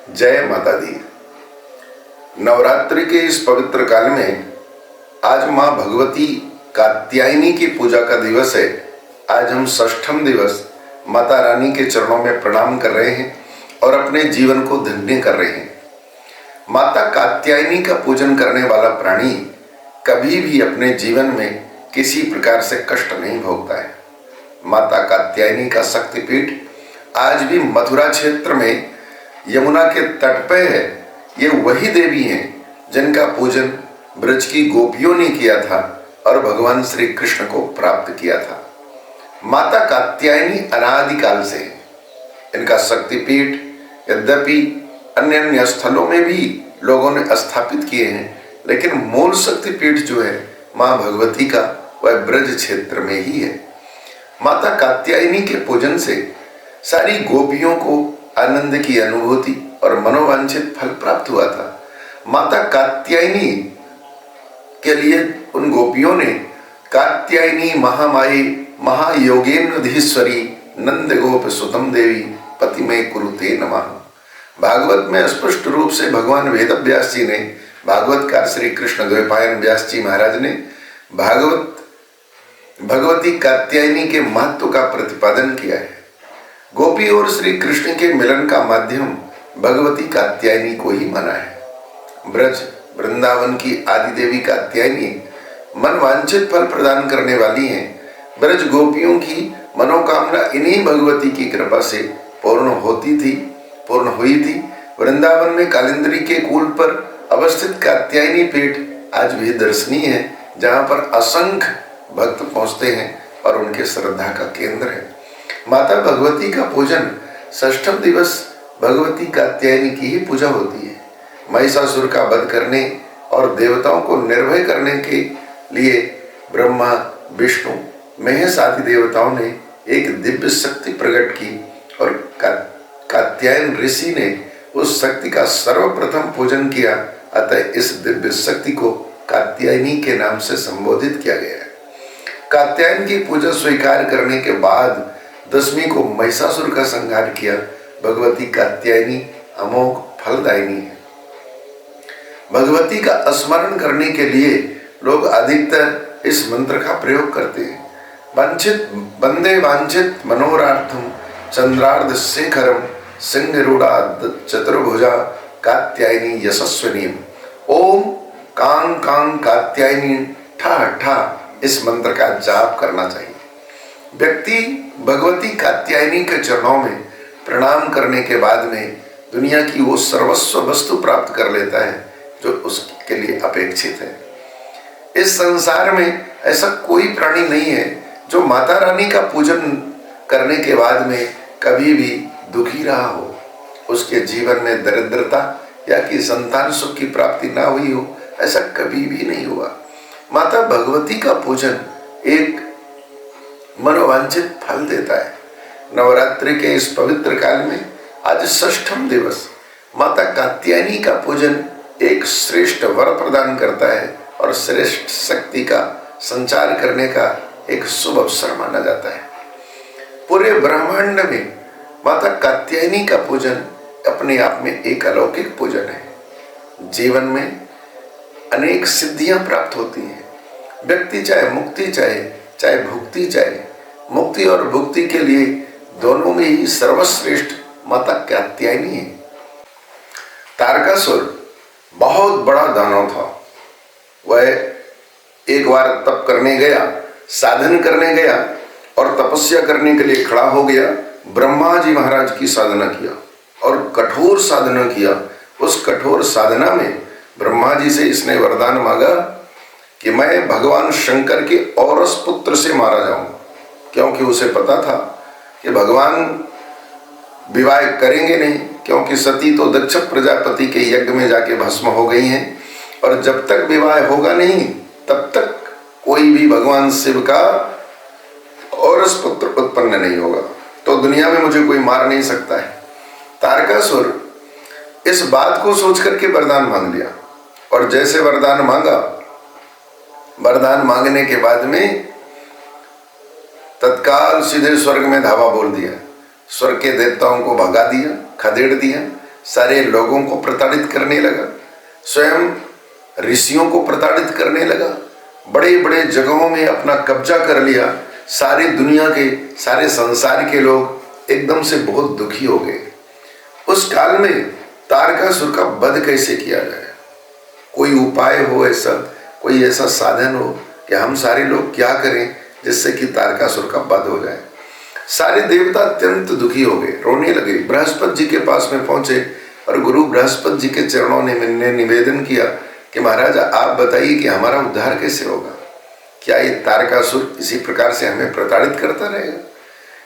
जय माता दी। नवरात्रि के इस पवित्र काल में आज माँ भगवती कात्यायनी की पूजा का दिवस है। आज हम षष्ठम दिवस माता रानी के चरणों में प्रणाम कर रहे हैं और अपने जीवन को धन्य कर रहे हैं। माता कात्यायनी का पूजन करने वाला प्राणी कभी भी अपने जीवन में किसी प्रकार से कष्ट नहीं भोगता है। माता कात्यायनी का शक्तिपीठ आज भी मथुरा क्षेत्र में यमुना के तट पे है। ये वही देवी हैं जिनका पूजन ब्रज की गोपियों ने किया था और भगवान श्री कृष्ण को प्राप्त किया था। माता कात्यायनी अनादिकाल से है। इनका शक्तिपीठ यद्यपि अन्य अन्य स्थलों में भी लोगों ने स्थापित किए हैं, लेकिन मूल शक्तिपीठ जो है माँ भगवती का, वह ब्रज क्षेत्र में ही है। माता कात्यायनी के पूजन से सारी गोपियों को आनंद की अनुभूति और मनोवांछित फल प्राप्त हुआ था। माता कात्यायनी के लिए उन गोपियों ने कात्यायनी महामाई महायोगेन्द्रधीश्वरी नंद गोप सुतम देवी पतिमय कुरुते नमः। भागवत में स्पष्ट रूप से भगवान वेदव्यास जी ने, भागवतकार श्री कृष्ण द्वैपायन व्यास जी महाराज ने भगवती कात्यायनी के महत्व का प्रतिपादन किया है। गोपी और श्री कृष्ण के मिलन का माध्यम भगवती कात्यायनी को ही माना है। ब्रज वृंदावन की आदि देवी कात्यायनी मनवांछित फल प्रदान करने वाली हैं। ब्रज गोपियों की मनोकामना इन्हीं भगवती की कृपा से पूर्ण हुई थी। वृंदावन में कालिंदी के कूल पर अवस्थित कात्यायनी पीठ आज भी दर्शनीय है, जहाँ पर असंख्य भक्त पहुँचते हैं और उनके श्रद्धा का केंद्र है। माता भगवती का पूजन षष्ठम दिवस भगवती कात्यायनी की ही पूजा होती है। महिषासुर का वध करने और देवताओं को निर्भय करने के लिए ब्रह्मा विष्णु महेश आदि देवताओं ने एक दिव्य शक्ति प्रकट की और कात्यायन ऋषि ने उस शक्ति का सर्वप्रथम पूजन किया। अतः इस दिव्य शक्ति को कात्यायनी के नाम से संबोधित किया गया है। कात्यायन की पूजा स्वीकार करने के बाद दशमी को महिषासुर का संहार किया। भगवती कात्यायनी अमोघ फलदायिनी है। भगवती का स्मरण करने के लिए लोग अधिकतर इस मंत्र का प्रयोग करते हैं। वंदे वांछित मनोरार्थम चंद्रार्ध शेखरम सिंहरूढ़ा चतुर्भुजा कात्यायनी यशस्विनी। ओम कां कां कात्यायनी ठा ठा इस मंत्र का जाप करना चाहिए। व्यक्ति भगवती कात्यायनी के चरणों में प्रणाम करने के बाद में दुनिया की वो सर्वस्व वस्तु प्राप्त कर लेता है जो उसके लिए अपेक्षित है। इस संसार में ऐसा कोई प्राणी नहीं है जो माता रानी का पूजन करने के बाद में कभी भी दुखी रहा हो, उसके जीवन में दरिद्रता या कि संतान सुख की प्राप्ति ना हुई हो, ऐसा कभी भी नहीं हुआ। माता भगवती का पूजन एक मनोवांछित फल देता है। नवरात्रि के इस पवित्र काल में आज षष्ठम दिवस माता कात्यायनी का पूजन एक श्रेष्ठ वर प्रदान करता है और श्रेष्ठ शक्ति का संचार करने का एक शुभ अवसर माना जाता है। पूरे ब्रह्मांड में माता कात्यायनी का पूजन अपने आप में एक अलौकिक पूजन है। जीवन में अनेक सिद्धियां प्राप्त होती हैं। व्यक्ति चाहे मुक्ति चाहे भुक्ति चाहे, मुक्ति और भुक्ति के लिए दोनों में ही सर्वश्रेष्ठ माता कात्यायनी है। तारकासुर बहुत बड़ा दानव था। वह एक बार तप करने गया, साधन करने गया और तपस्या करने के लिए खड़ा हो गया। ब्रह्मा जी महाराज की साधना किया और कठोर साधना किया। उस कठोर साधना में ब्रह्मा जी से इसने वरदान मांगा कि मैं भगवान शंकर के औरस पुत्र से मारा जाऊंगा, क्योंकि उसे पता था कि भगवान विवाह करेंगे नहीं, क्योंकि सती तो दक्ष प्रजापति के यज्ञ में जाके भस्म हो गई हैं और जब तक विवाह होगा नहीं तब तक कोई भी भगवान शिव का औरस पुत्र उत्पन्न नहीं होगा, तो दुनिया में मुझे कोई मार नहीं सकता है। तारकासुर इस बात को सोच करके वरदान मांग लिया और जैसे वरदान मांगा, वरदान मांगने के बाद में तत्काल सीधे स्वर्ग में धावा बोल दिया। स्वर्ग के देवताओं को भगा दिया, खदेड़ दिया। सारे लोगों को प्रताड़ित करने लगा, स्वयं ऋषियों को प्रताड़ित करने लगा, बड़े बड़े जगहों में अपना कब्जा कर लिया। सारी दुनिया के, सारे संसार के लोग एकदम से बहुत दुखी हो गए। उस काल में तारकासुर का वध कैसे किया जाए, कोई उपाय हो, ऐसा कोई ऐसा साधन हो कि हम सारे लोग क्या करें जिससे कि तारकासुर का वध हो जाए। सारे देवता अत्यंत दुखी हो गए, रोने लगे। बृहस्पति जी के पास में पहुंचे और गुरु बृहस्पति जी के चरणों ने निवेदन किया कि महाराज आप बताइए कि हमारा उद्धार कैसे होगा। क्या ये तारकासुर इसी प्रकार से हमें प्रताड़ित करता रहेगा?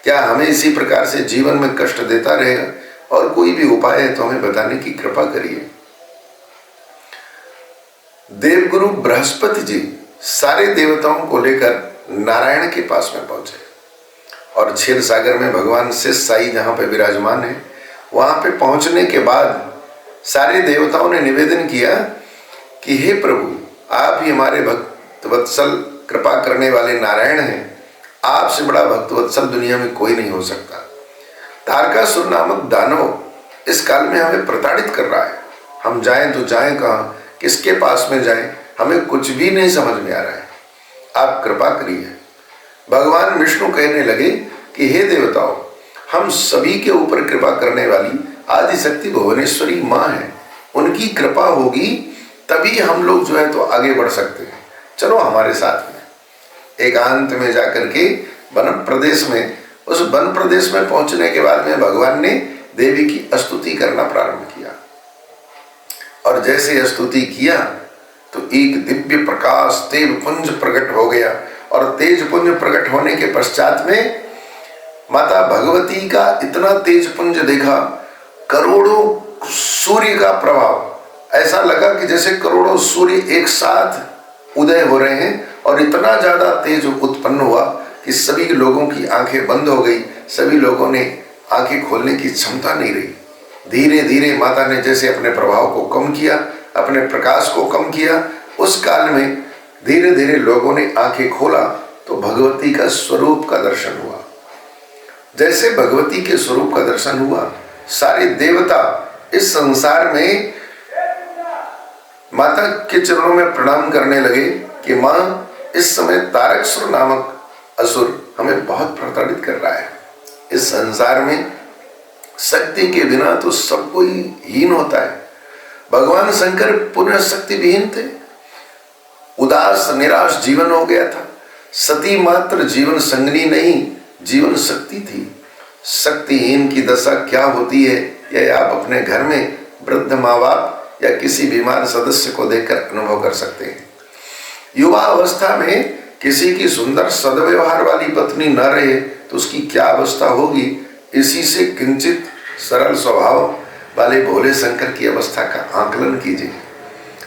क्या हमें इसी प्रकार से जीवन में कष्ट देता रहेगा? और कोई भी उपाय है तो हमें बताने की कृपा करिए। देवगुरु बृहस्पति जी सारे देवताओं को लेकर नारायण के पास में पहुंचे और क्षीर सागर में भगवान शेष साई जहां पे विराजमान है, वहां पे पहुंचने के बाद सारे देवताओं ने निवेदन किया कि हे प्रभु, आप ही हमारे भक्त वत्सल कृपा करने वाले नारायण हैं, आपसे बड़ा भक्त वत्सल दुनिया में कोई नहीं हो सकता। तारकासुर नामक दानव इस काल में हमें प्रताड़ित कर रहा है, हम जाएं तो जाएं कहाँ, किसके पास में जाएं, हमें कुछ भी नहीं समझ में आ रहा है, आप कृपा करिए। भगवान विष्णु कहने लगे कि हे देवताओं, हम सभी के ऊपर कृपा करने वाली आदिशक्ति भुवनेश्वरी माँ है, उनकी कृपा होगी तभी हम लोग जो है तो आगे बढ़ सकते हैं, चलो हमारे साथ में। एकांत में जाकर के वन प्रदेश में, उस वन प्रदेश में पहुंचने के बाद में भगवान ने देवी की स्तुति करना प्रारंभ किया और जैसे स्तुति किया तो एक दिव्य प्रकाश तेज पुंज प्रकट हो गया और तेज पुंज प्रकट होने के पश्चात में माता भगवती का इतना तेज पुंज देखा, करोड़ों सूर्य का प्रभाव, ऐसा लगा कि जैसे करोड़ों सूर्य एक साथ उदय हो रहे हैं और इतना ज्यादा तेज उत्पन्न हुआ कि सभी लोगों की आंखें बंद हो गई, सभी लोगों ने आंखें खोलने की क्षमता नहीं रही। धीरे धीरे माता ने जैसे अपने प्रभाव को कम किया, अपने प्रकाश को कम किया, उस काल में धीरे धीरे लोगों ने आंखें खोला तो भगवती का स्वरूप का दर्शन हुआ। जैसे भगवती के स्वरूप का दर्शन हुआ, सारे देवता इस संसार में माता के चरणों में प्रणाम करने लगे कि माँ, इस समय तारकासुर नामक असुर हमें बहुत प्रताड़ित कर रहा है। इस संसार में शक्ति के बिना तो सब कोई हीन होता है। भगवान शंकर पुनः शक्ति विहीन थे, उदास निराश जीवन हो गया था। सती मात्र जीवन संगनी नहीं, जीवन शक्ति थी। शक्तिहीन की दशा क्या होती है यह आप अपने घर में वृद्ध माँ बाप या किसी बीमार सदस्य को देखकर अनुभव कर सकते हैं। युवा अवस्था में किसी की सुंदर सद्व्यवहार वाली पत्नी न रहे तो उसकी क्या अवस्था होगी, इसी से किंचित सरल स्वभाव वाले भोले शंकर की अवस्था का आकलन कीजिए।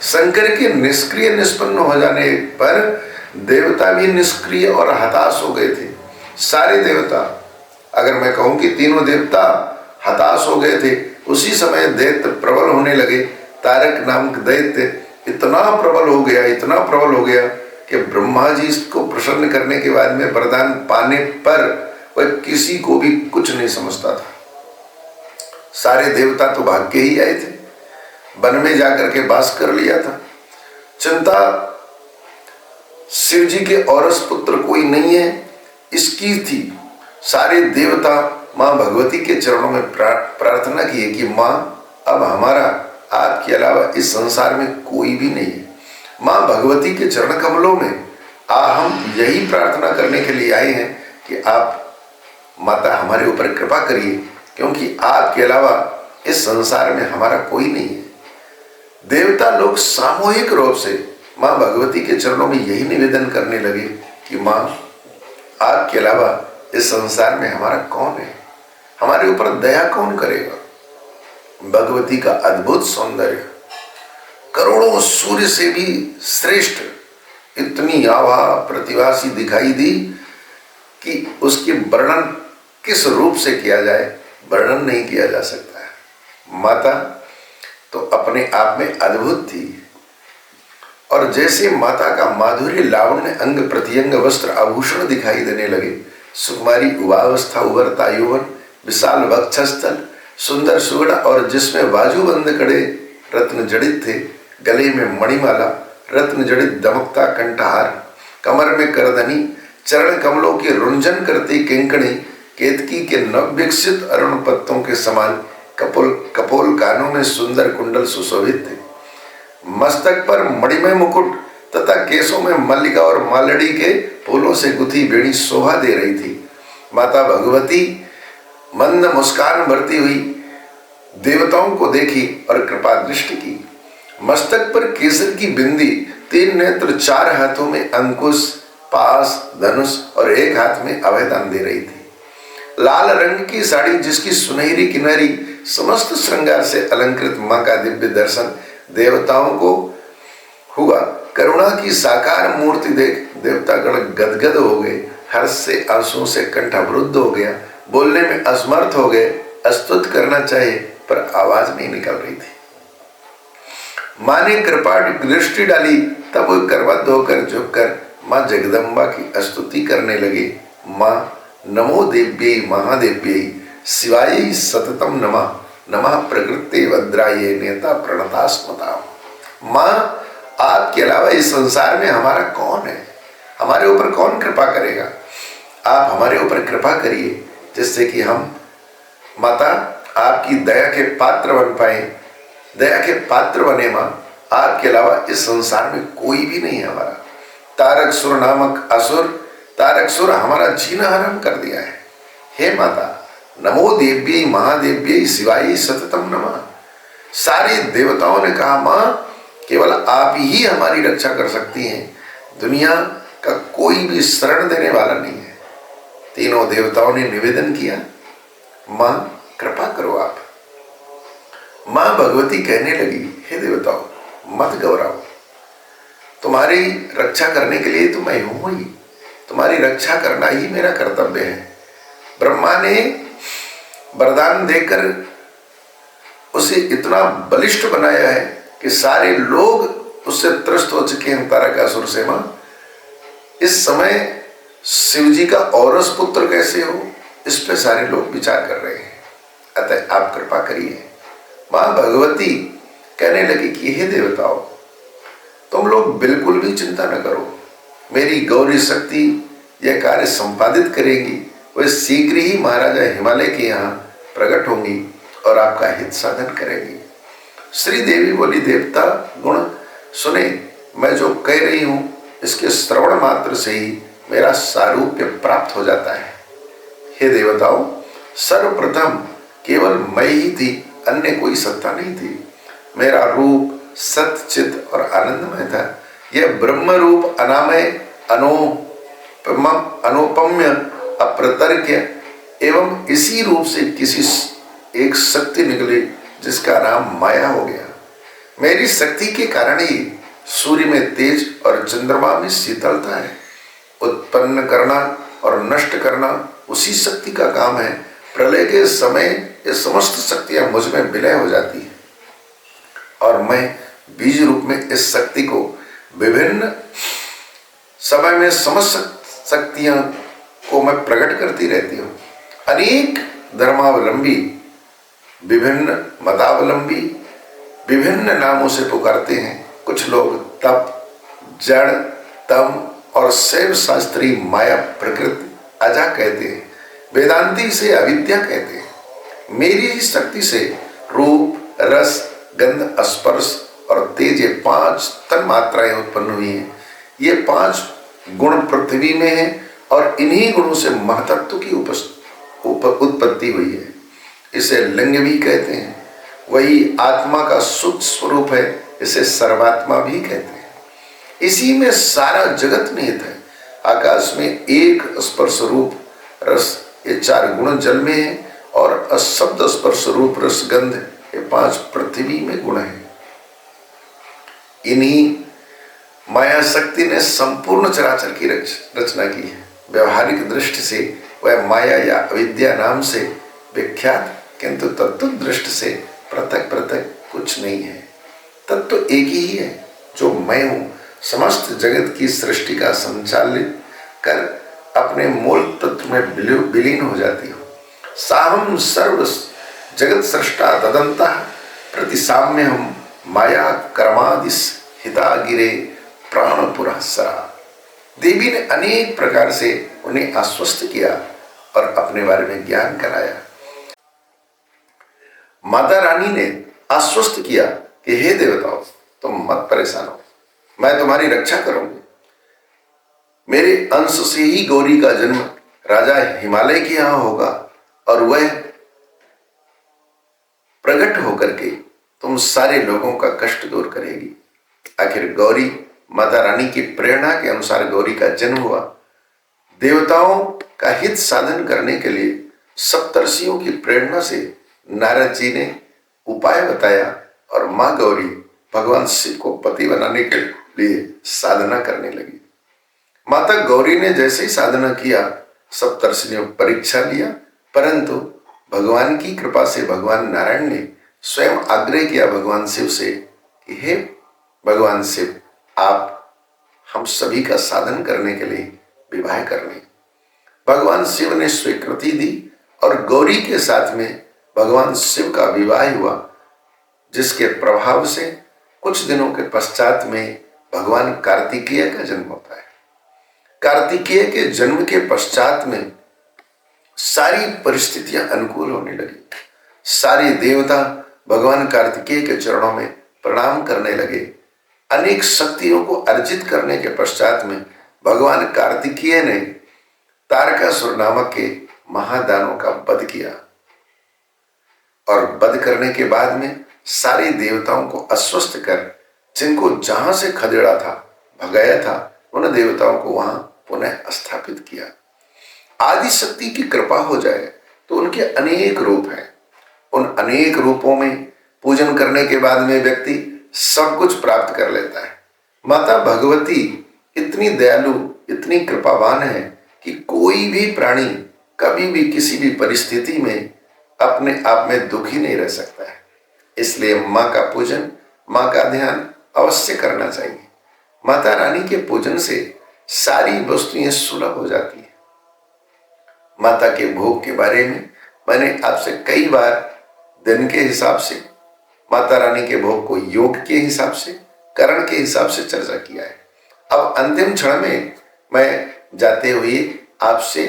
शंकर के निष्क्रिय निष्पन्न हो जाने पर देवता भी निष्क्रिय और हताश हो गए थे। सारे देवता, अगर मैं कहूं कि तीनों देवता हताश हो गए थे, उसी समय दैत्य प्रबल होने लगे। तारक नामक दैत्य इतना प्रबल हो गया, इतना प्रबल हो गया कि ब्रह्मा जी को प्रसन्न करने के बाद में वरदान पाने पर वह किसी को भी कुछ नहीं समझता था। सारे देवता तो भाग के ही आए थे, वन में जाकर के वास कर लिया था। चिंता शिव जी के औरस पुत्र कोई नहीं है इसकी थी। सारे देवता माँ भगवती के चरणों में प्रार्थना की है कि माँ, अब हमारा आपके अलावा इस संसार में कोई भी नहीं है। माँ भगवती के चरण कमलों में हम यही प्रार्थना करने के लिए आए हैं कि आप माता हमारे ऊपर कृपा करिए, क्योंकि आपके अलावा इस संसार में हमारा कोई नहीं है। देवता लोग सामूहिक रूप से माँ भगवती के चरणों में यही निवेदन करने लगे कि माँ, आपके अलावा इस संसार में हमारा कौन है, हमारे ऊपर दया कौन करेगा। भगवती का अद्भुत सौंदर्य करोड़ों सूर्य से भी श्रेष्ठ इतनी आभा प्रतिभासी दिखाई दी कि उसके वर्णन किस रूप से किया जाए, वर्णन नहीं किया जा सकता है। माता तो अपने आप में अद्भुत थी और जैसे माता का माधुर्य लावण्य अंग प्रत्यंग वस्त्र आभूषण दिखाई देने लगे, सुकुमारी युवावस्था उभरता यौवन, विशाल वक्षस्थल, सुंदर सुगड़ा और जिसमें बाजूबंद कड़े रत्न जड़ित थे, गले में मणिमाला, रत्न जड़ित दमकता कंठहार, कमर में करधनी, चरण कमलों की रुंझन करती किंकणी, केतकी के नव विकसित अरुण पत्तों के समान कपोल कानों में सुंदर कुंडल सुशोभित थे। मस्तक पर मणिमय मुकुट तथा केसों में मल्लिका और मालड़ी के फूलों से गुथी बेड़ी शोभा दे रही थी। माता भगवती मंद मुस्कान भरती हुई देवताओं को देखी और कृपा दृष्टि की। मस्तक पर केसर की बिंदी, 3 नेत्र, 4 हाथों में अंकुश, पास, धनुष और एक हाथ में अभयदान दे रही थी। लाल रंग की साड़ी जिसकी सुनहरी किनारी समस्त श्रृंगार से अलंकृत मां का दिव्य दर्शन देवताओं को हुआ। करुणा की साकार मूर्ति देख देवतागण गदगद हो गए, हर्ष से आंसुओं से कंठ अवरुद्ध हो गया, बोलने में असमर्थ हो गए। स्तुति करना चाहिए पर आवाज नहीं निकल रही थी। मां ने कृपा दृष्टि डाली, तब वो करवत होकर झुककर मां जगदम्बा की स्तुति करने लगे। मां नमो देव्यै महादेव्यै शिवायै सततम नमः, नमः प्रकृते वज्रायै नेता प्रणता स्मता। मां, आपके अलावा इस संसार में हमारा कौन है? हमारे ऊपर कौन कृपा करेगा? आप हमारे ऊपर कृपा करिए जिससे कि हम माता आपकी दया के पात्र बन पाए, दया के पात्र बने। मां, आपके अलावा इस संसार में कोई भी नहीं है हमारा। तारकसुर नामक असुर, तारकसुर हमारा जीना हराम कर दिया है। हे माता, नमो देव्यै महादेव्यै शिवायै सततम नमः। सारे देवताओं ने कहा, मां केवल आप ही हमारी रक्षा कर सकती हैं, दुनिया का कोई भी शरण देने वाला नहीं है। तीनों देवताओं ने निवेदन किया, मां कृपा करो आप। मां भगवती कहने लगी, हे देवताओं मत घबराओ, तुम्हारी रक्षा करने के लिए तो मैं हूं ही, तुम्हारी रक्षा करना ही मेरा कर्तव्य है। ब्रह्मा ने वरदान देकर उसे इतना बलिष्ठ बनाया है कि सारे लोग उससे त्रस्त हो चुके हैं, तारकासुर से। मां, इस समय शिव जी का औरस पुत्र कैसे हो, इस पे सारे लोग विचार कर रहे हैं, अतः आप कृपा करिए। मां भगवती कहने लगी कि हे देवताओं, तुम लोग बिल्कुल भी चिंता न करो, मेरी गौरी शक्ति यह कार्य संपादित करेगी। वह शीघ्र ही महाराजा हिमालय के यहाँ प्रकट होंगी और आपका हित साधन करेंगी। श्री देवी बोली, देवता गुण सुने, मैं जो कह रही हूं इसके श्रवण मात्र से ही मेरा सारूप्य प्राप्त हो जाता है। हे देवताओं, सर्वप्रथम केवल मैं ही थी, अन्य कोई सत्ता नहीं थी। मेरा रूप सत्य चित और आनंदमय था। यह ब्रह्म रूप अनामय, अनुपम्य, अप्रतर्क्य एवं इसी रूप से किसी एक शक्ति निकली जिसका नाम माया हो गया। मेरी शक्ति के कारण ही सूर्य में तेज और चंद्रमा में शीतलता है। उत्पन्न करना और नष्ट करना उसी शक्ति का काम है। प्रलय के समय ये समस्त शक्तियां मुझ में विलय हो जाती है और मैं बीज रूप में इस शक्ति को विभिन्न समय में समस्त शक्तियां को मैं प्रकट करती रहती हूँ। अनेक धर्मावलंबी, विभिन्न मतावलंबी विभिन्न नामों से पुकारते हैं। कुछ लोग तप, जड़, तम और शैव शास्त्री माया प्रकृति अजा कहते हैं। वेदांती से अविद्या कहते हैं। मेरी ही शक्ति से रूप, रस, गंध, स्पर्श और तेज, ये 5 तन मात्राएं उत्पन्न हुई हैं। ये 5 गुण पृथ्वी में है और इन्हीं गुणों से महतत्व की उत्पत्ति हुई है। इसे लिंग भी कहते हैं। वही आत्मा का शुद्ध स्वरूप है, इसे सर्वात्मा भी कहते हैं। इसी में सारा जगत निहित है। आकाश में एक स्पर्श रूप रस, ये 4 गुण जल में है और अशब्द स्पर्श रूप रस गंध, ये 5 पृथ्वी में गुण है। इन्हीं माया शक्ति ने संपूर्ण चराचर की रचना की है। व्यवहारिक दृष्टि से वह माया या अविद्या नाम से विख्यात, किंतु तत्व दृष्टि से पृथक पृथक कुछ नहीं है। तत्व एक ही है, जो मैं हूं। समस्त जगत की सृष्टि का संचालित कर अपने मूल तत्व में विलीन हो जाती हूँ। साहम सर्व जगत सृष्टा तदंतः प्रतिसाम्य हम माया कर्मादिस हिता गिरे प्राणपुरा सरा। देवी ने अनेक प्रकार से उन्हें आश्वस्त किया और अपने बारे में ज्ञान कराया। माता रानी ने आश्वस्त किया कि हे देवताओं, तुम मत परेशान हो, मैं तुम्हारी रक्षा करूंगी। मेरे अंश से ही गौरी का जन्म राजा हिमालय के यहां होगा और वह प्रकट होकर के तुम सारे लोगों का कष्ट दूर करेगी। आखिर गौरी माता रानी की प्रेरणा के अनुसार गौरी का जन्म हुआ। देवताओं का हित साधन करने के लिए सप्तर्षियों की प्रेरणा से नारद जी ने उपाय बताया और मां गौरी भगवान शिव को पति बनाने के लिए साधना करने लगी। माता गौरी ने जैसे ही साधना किया, सप्तर्षि ने परीक्षा लिया, परंतु भगवान की कृपा से भगवान नारायण ने स्वयं आग्रह किया भगवान शिव से कि हे भगवान शिव, आप हम सभी का साधन करने के लिए विवाह कर लें। भगवान शिव ने स्वीकृति दी और गौरी के साथ में भगवान शिव का विवाह हुआ, जिसके प्रभाव से कुछ दिनों के पश्चात में भगवान कार्तिकेय का जन्म होता है। कार्तिकेय के जन्म के पश्चात में सारी परिस्थितियां अनुकूल होने लगी। सारे देवता भगवान कार्तिकेय के चरणों में प्रणाम करने लगे। अनेक शक्तियों को अर्जित करने के पश्चात में भगवान कार्तिकेय ने तारकासुर नामक के महादानव का वध किया और वध करने के बाद में सारे देवताओं को अस्वस्थ कर, जिनको जहां से खदेड़ा था, भगाया था, उन देवताओं को वहां पुनः स्थापित किया। आदि शक्ति की कृपा हो जाए तो उनके अनेक रूप हैं। उन अनेक रूपों में पूजन करने के बाद में व्यक्ति सब कुछ प्राप्त कर लेता है। माता भगवती इतनी दयालु, इतनी कृपावान है कि कोई भी प्राणी कभी भी किसी भी परिस्थिति में अपने आप में दुखी नहीं रह सकता है। इसलिए माँ का पूजन, माँ का ध्यान अवश्य करना चाहिए। माता रानी के पूजन से सारी वस्तुएं सुलभ हो जाती है। माता के भोग के बारे में मैंने आपसे कई बार दिन के हिसाब से, माता रानी के भोग को योग के हिसाब से, करण के हिसाब से चर्चा किया है। अब अंतिम क्षण में मैं जाते हुए आपसे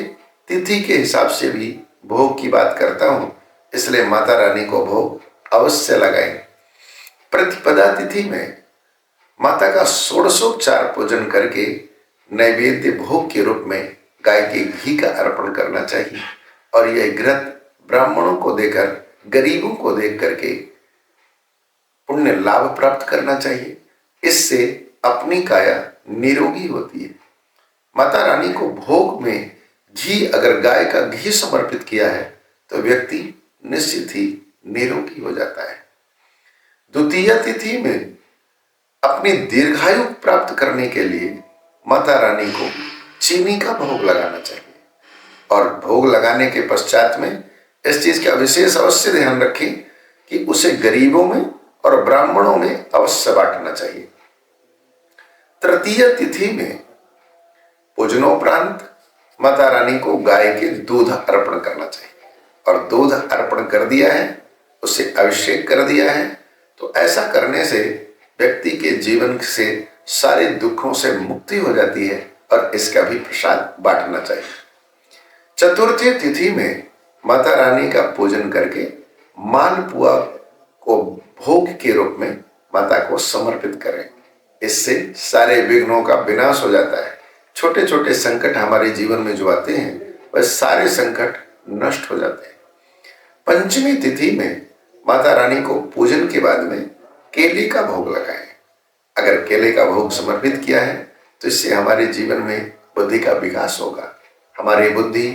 तिथि के हिसाब से भी भोग की बात करता हूं, इसलिए माता रानी को भोग अवश्य लगाएं। प्रतिपदा तिथि में माता का षोडशोपचार पूजन करके नैवेद्य भोग के रूप में गाय के घी का अर्पण करना चाहिए और यह घृत ब्राह्मणों को देकर, गरीबों को देख करके पुण्य लाभ प्राप्त करना चाहिए। इससे अपनी काया निरोगी होती है। माता रानी को भोग में घी, अगर गाय का घी समर्पित किया है तो व्यक्ति निश्चित ही निरोगी हो जाता है। द्वितीय तिथि में अपनी दीर्घायु प्राप्त करने के लिए माता रानी को चीनी का भोग लगाना चाहिए और भोग लगाने के पश्चात में इस चीज का विशेष अवश्य ध्यान रखें कि उसे गरीबों में और ब्राह्मणों में अवश्य बांटना चाहिए। तृतीय तिथि में पूजनोपरांत माता रानी को गाय के दूध अर्पण करना चाहिए और दूध अर्पण कर दिया है, उसे अभिषेक कर दिया है, तो ऐसा करने से व्यक्ति के जीवन से सारे दुखों से मुक्ति हो जाती है और इसका भी प्रसाद बांटना चाहिए। चतुर्थी तिथि में माता रानी का पूजन करके मालपुआ को भोग के रूप में माता को समर्पित करें। इससे सारे विघ्नों का विनाश हो जाता है। छोटे छोटे संकट हमारे जीवन में जो आते हैं वह सारे संकट नष्ट हो जाते हैं। पंचमी तिथि में माता रानी को पूजन के बाद में केले का भोग लगाएं। अगर केले का भोग समर्पित किया है तो इससे हमारे जीवन में बुद्धि का विकास होगा, हमारी बुद्धि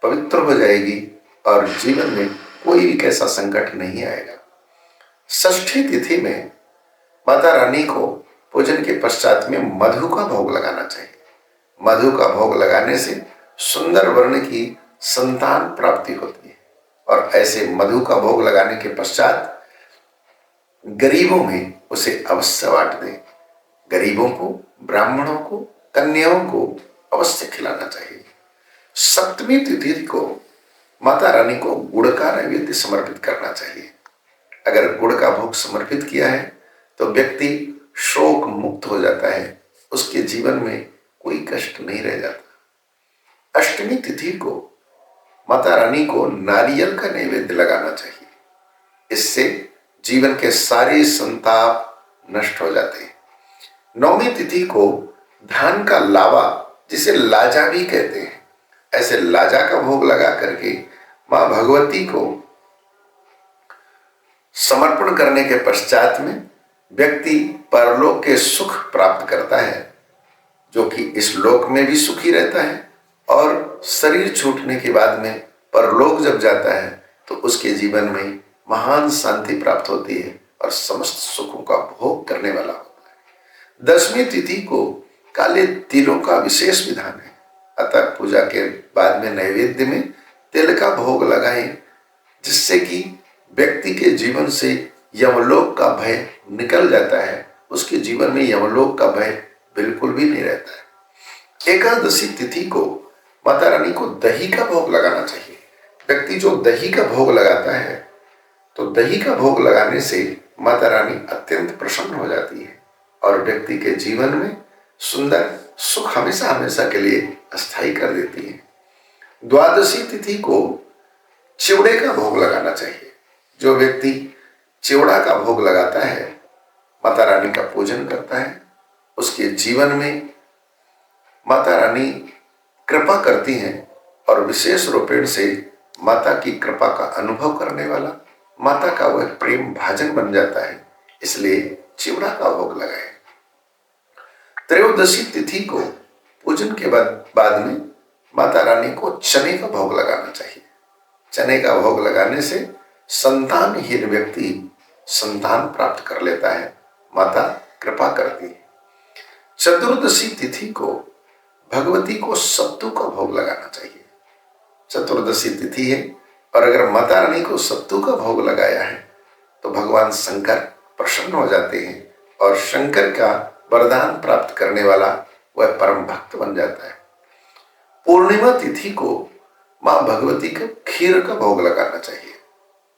पवित्र हो जाएगी और जीवन में कोई भी कैसा संकट नहीं आएगा। षष्ठी तिथि में माता रानी को पूजन के पश्चात में मधु का भोग लगाना चाहिए। मधु का भोग लगाने से सुंदर वर्ण की संतान प्राप्ति होती है और ऐसे मधु का भोग लगाने के पश्चात गरीबों में उसे अवश्य बांट दें। गरीबों को, ब्राह्मणों को, कन्याओं को अवश्य खिलाना चाहिए। सप्तमी तिथि को माता रानी को गुड़ का नैवेद्य समर्पित करना चाहिए। अगर गुड़ का भोग समर्पित किया है तो व्यक्ति शोक मुक्त हो जाता है, उसके जीवन में कोई कष्ट नहीं रह जाता। अष्टमी तिथि को माता रानी को नारियल का नैवेद्य लगाना चाहिए, इससे जीवन के सारे संताप नष्ट हो जाते हैं। नौमी तिथि को धान का लावा, जिसे लाजा भी कहते हैं, ऐसे लाजा का भोग लगा करके मां भगवती को समर्पण करने के पश्चात में व्यक्ति परलोक के सुख प्राप्त करता है, जो कि इस लोक में भी सुखी रहता है और शरीर छूटने के बाद में परलोक जब जाता है तो उसके जीवन में महान शांति प्राप्त होती है और समस्त सुखों का भोग करने वाला होता है। दसवीं तिथि को काले तिलों का विशेष विधान है, अतः पूजा के बाद में नैवेद्य में तिल का भोग लगाएं, जिससे कि व्यक्ति के जीवन से यमलोक का भय निकल जाता है, उसके जीवन में यमलोक का भय बिल्कुल भी नहीं रहता है। एकादशी तिथि को माता रानी को दही का भोग लगाना चाहिए। व्यक्ति जो दही का भोग लगाता है तो दही का भोग लगाने से माता रानी अत्यंत प्रसन्न हो जाती है और व्यक्ति के जीवन में सुंदर सुख हमेशा हमेशा के लिए अस्थायी कर देती है। द्वादशी तिथि को चिवड़े का भोग लगाना चाहिए। जो व्यक्ति चिवड़ा का भोग लगाता है, माता रानी का पूजन करता है, उसके जीवन में माता रानी कृपा करती हैं और विशेष रूपेण से माता की कृपा का अनुभव करने वाला माता का वह प्रेम भाजन बन जाता है। इसलिए चिवड़ा का भोग लगाएं। त्रयोदशी तिथि को पूजन के बाद में माता रानी को चने का भोग लगाना चाहिए। चने का भोग लगाने से संतानहीन व्यक्ति संतान प्राप्त कर लेता है, माता कृपा करती है। चतुर्दशी तिथि को भगवती को सत्तू का भोग लगाना चाहिए। चतुर्दशी तिथि है और अगर माता रानी को सत्तू का भोग लगाया है तो भगवान शंकर प्रसन्न हो जाते हैं और शंकर का वरदान प्राप्त करने वाला वह परम भक्त बन जाता है। पूर्णिमा तिथि को मां भगवती को खीर का भोग लगाना चाहिए।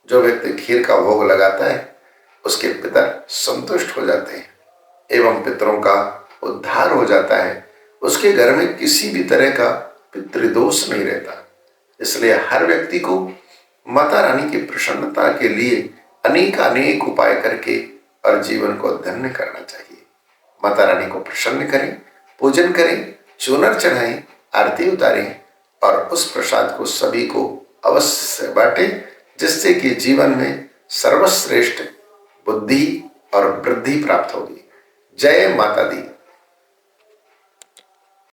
जो व्यक्ति खीर का भोग लगाता है उसके पितर संतुष्ट हो जाते हैं एवं पितरों का उद्धार हो जाता है। उसके घर में किसी भी तरह का पितृदोष नहीं रहता। इसलिए हर व्यक्ति को माता रानी की प्रसन्नता के लिए अनेक उपाय करके और जीवन को धन्य करना चाहिए। माता रानी को प्रसन्न करें, पूजन करें, चूनर चढ़ाएं, आरती उतारें और उस प्रसाद को सभी को अवश्य से बांटें, जिससे कि जीवन में सर्वश्रेष्ठ बुद्धि और वृद्धि प्राप्त होगी। जय माता दी।